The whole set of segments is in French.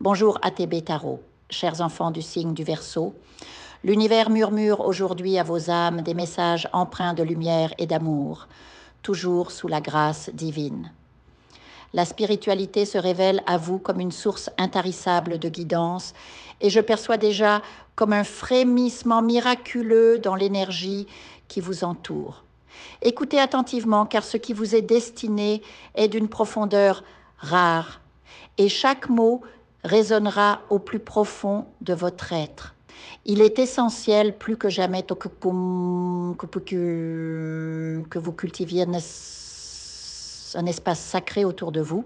Bonjour ATB Tarot, chers enfants du signe du Verseau. L'univers murmure aujourd'hui à vos âmes des messages empreints de lumière et d'amour, toujours sous la grâce divine. La spiritualité se révèle à vous comme une source intarissable de guidance et je perçois déjà comme un frémissement miraculeux dans l'énergie qui vous entoure. Écoutez attentivement car ce qui vous est destiné est d'une profondeur rare et chaque mot résonnera au plus profond de votre être. Il est essentiel plus que jamais que vous cultiviez un espace sacré autour de vous,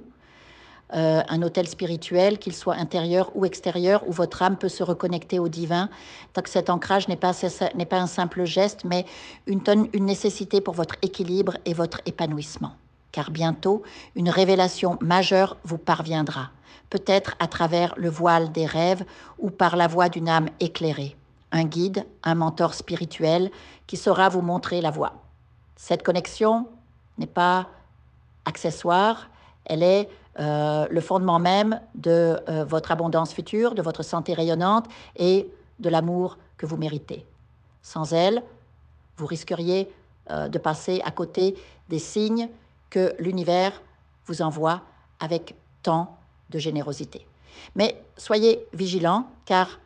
un hôtel spirituel, qu'il soit intérieur ou extérieur, où votre âme peut se reconnecter au divin, tant que cet ancrage n'est pas un simple geste, mais une nécessité pour votre équilibre et votre épanouissement. Car bientôt, une révélation majeure vous parviendra, peut-être à travers le voile des rêves ou par la voix d'une âme éclairée, un guide, un mentor spirituel qui saura vous montrer la voie. Cette connexion n'est pas accessoire, elle est le fondement même de votre abondance future, de votre santé rayonnante et de l'amour que vous méritez. Sans elle, vous risqueriez de passer à côté des signes que l'univers vous envoie avec tant de générosité. Mais soyez vigilants, car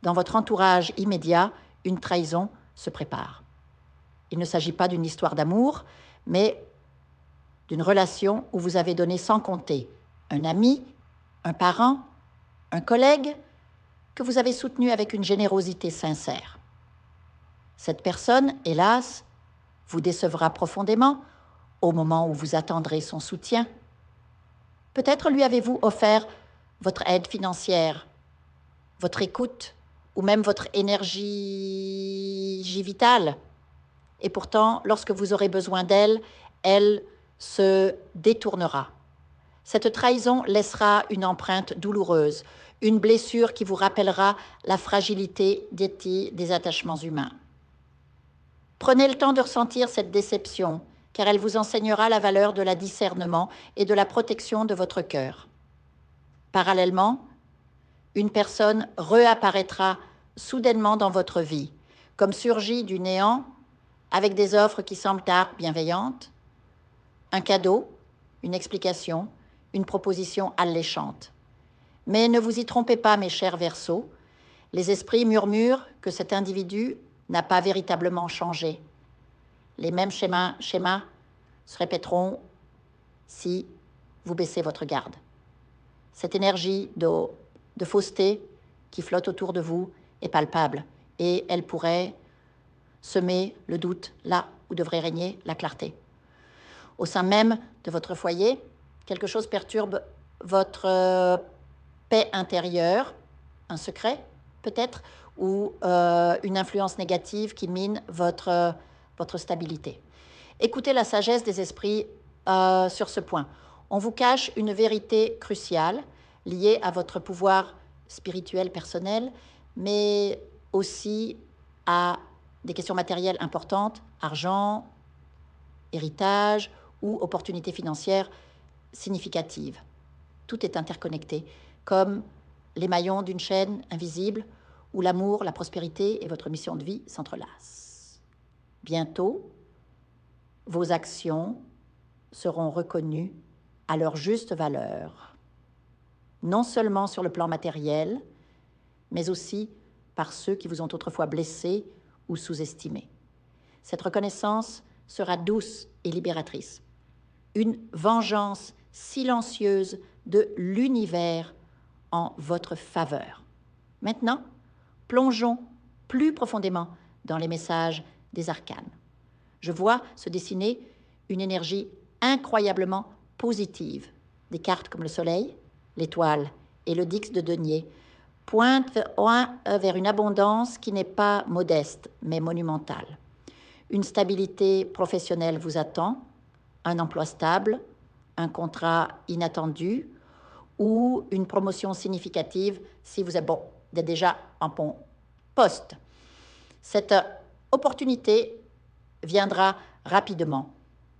dans votre entourage immédiat, une trahison se prépare. Il ne s'agit pas d'une histoire d'amour, mais d'une relation où vous avez donné sans compter un ami, un parent, un collègue que vous avez soutenu avec une générosité sincère. Cette personne, hélas, vous décevra profondément au moment où vous attendrez son soutien. Peut-être lui avez-vous offert votre aide financière, votre écoute ou même votre énergie vitale. Et pourtant, lorsque vous aurez besoin d'elle, elle se détournera. Cette trahison laissera une empreinte douloureuse, une blessure qui vous rappellera la fragilité des attachements humains. Prenez le temps de ressentir cette déception, car elle vous enseignera la valeur de la discernement et de la protection de votre cœur. Parallèlement, une personne réapparaîtra soudainement dans votre vie, comme surgie du néant, avec des offres qui semblent bienveillantes, un cadeau, une explication, une proposition alléchante. Mais ne vous y trompez pas, mes chers Verseaux, les esprits murmurent que cet individu n'a pas véritablement changé. Les mêmes schémas se répéteront si vous baissez votre garde. Cette énergie de fausseté qui flotte autour de vous est palpable et elle pourrait semer le doute là où devrait régner la clarté. Au sein même de votre foyer, quelque chose perturbe votre paix intérieure, un secret peut-être, ou une influence négative qui mine votre stabilité. Écoutez la sagesse des esprits sur ce point. On vous cache une vérité cruciale liée à votre pouvoir spirituel personnel, mais aussi à des questions matérielles importantes, argent, héritage ou opportunités financières significatives. Tout est interconnecté, comme les maillons d'une chaîne invisible où l'amour, la prospérité et votre mission de vie s'entrelacent. Bientôt, vos actions seront reconnues à leur juste valeur, non seulement sur le plan matériel, mais aussi par ceux qui vous ont autrefois blessé ou sous-estimé. Cette reconnaissance sera douce et libératrice. Une vengeance silencieuse de l'univers en votre faveur. Maintenant, plongeons plus profondément dans les messages des arcanes. Je vois se dessiner une énergie incroyablement positive. Des cartes comme le soleil, l'étoile et le dix de denier pointent vers une abondance qui n'est pas modeste, mais monumentale. Une stabilité professionnelle vous attend, un emploi stable, un contrat inattendu ou une promotion significative si vous êtes déjà en bon poste. Cette opportunité viendra rapidement,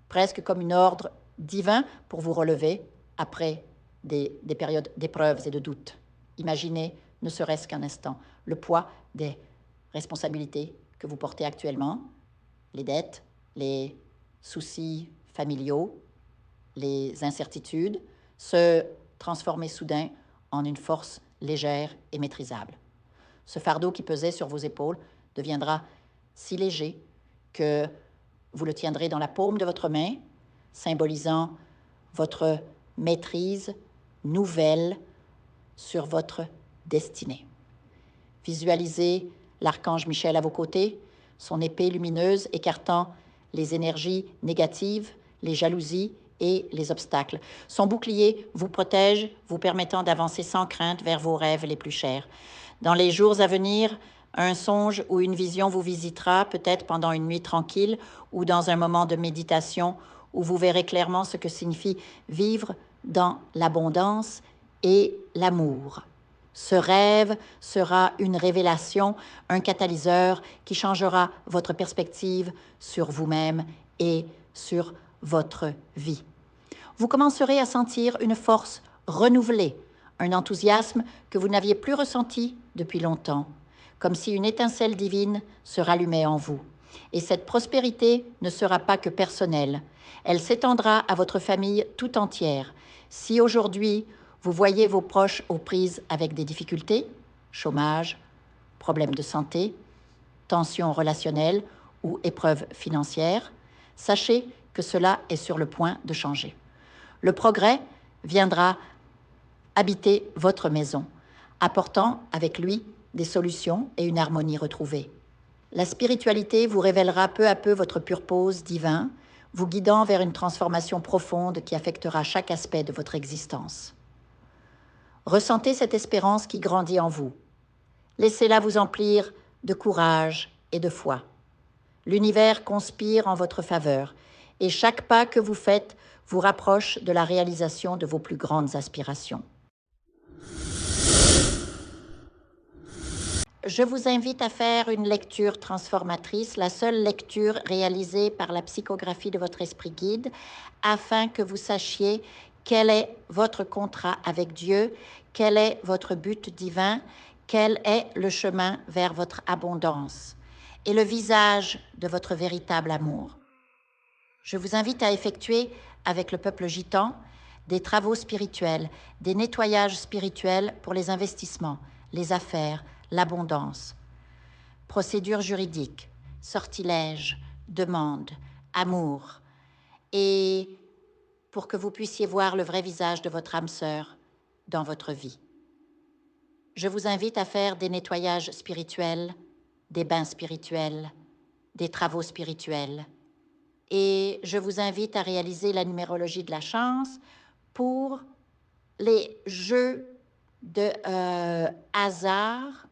presque comme un ordre divin pour vous relever après des périodes d'épreuves et de doutes. Imaginez, ne serait-ce qu'un instant, le poids des responsabilités que vous portez actuellement, les dettes, les soucis familiaux, les incertitudes, se transformer soudain en une force légère et maîtrisable. Ce fardeau qui pesait sur vos épaules deviendra si léger que vous le tiendrez dans la paume de votre main, symbolisant votre maîtrise nouvelle sur votre destinée. Visualisez l'archange Michel à vos côtés, son épée lumineuse écartant les énergies négatives, les jalousies et les obstacles. Son bouclier vous protège, vous permettant d'avancer sans crainte vers vos rêves les plus chers. Dans les jours à venir, un songe ou une vision vous visitera, peut-être pendant une nuit tranquille ou dans un moment de méditation où vous verrez clairement ce que signifie vivre dans l'abondance et l'amour. Ce rêve sera une révélation, un catalyseur qui changera votre perspective sur vous-même et sur votre vie. Vous commencerez à sentir une force renouvelée, un enthousiasme que vous n'aviez plus ressenti depuis longtemps, comme si une étincelle divine se rallumait en vous. Et cette prospérité ne sera pas que personnelle, elle s'étendra à votre famille tout entière. Si aujourd'hui, vous voyez vos proches aux prises avec des difficultés, chômage, problèmes de santé, tensions relationnelles ou épreuves financières, sachez que cela est sur le point de changer. Le progrès viendra habiter votre maison, apportant avec lui des solutions et une harmonie retrouvée. La spiritualité vous révélera peu à peu votre purpose divin, vous guidant vers une transformation profonde qui affectera chaque aspect de votre existence. Ressentez cette espérance qui grandit en vous. Laissez-la vous emplir de courage et de foi. L'univers conspire en votre faveur et chaque pas que vous faites vous rapproche de la réalisation de vos plus grandes aspirations. Je vous invite à faire une lecture transformatrice, la seule lecture réalisée par la psychographie de votre esprit guide, afin que vous sachiez quel est votre contrat avec Dieu, quel est votre but divin, quel est le chemin vers votre abondance et le visage de votre véritable amour. Je vous invite à effectuer avec le peuple gitan des travaux spirituels, des nettoyages spirituels pour les investissements, les affaires, l'abondance, procédures juridiques, sortilèges, demandes, amour, et pour que vous puissiez voir le vrai visage de votre âme sœur dans votre vie. Je vous invite à faire des nettoyages spirituels, des bains spirituels, des travaux spirituels, et je vous invite à réaliser la numérologie de la chance pour les jeux de hasard,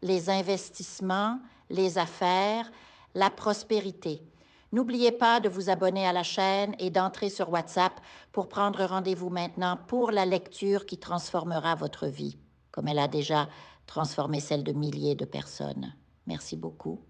les investissements, les affaires, la prospérité. N'oubliez pas de vous abonner à la chaîne et d'entrer sur WhatsApp pour prendre rendez-vous maintenant pour la lecture qui transformera votre vie, comme elle a déjà transformé celle de milliers de personnes. Merci beaucoup.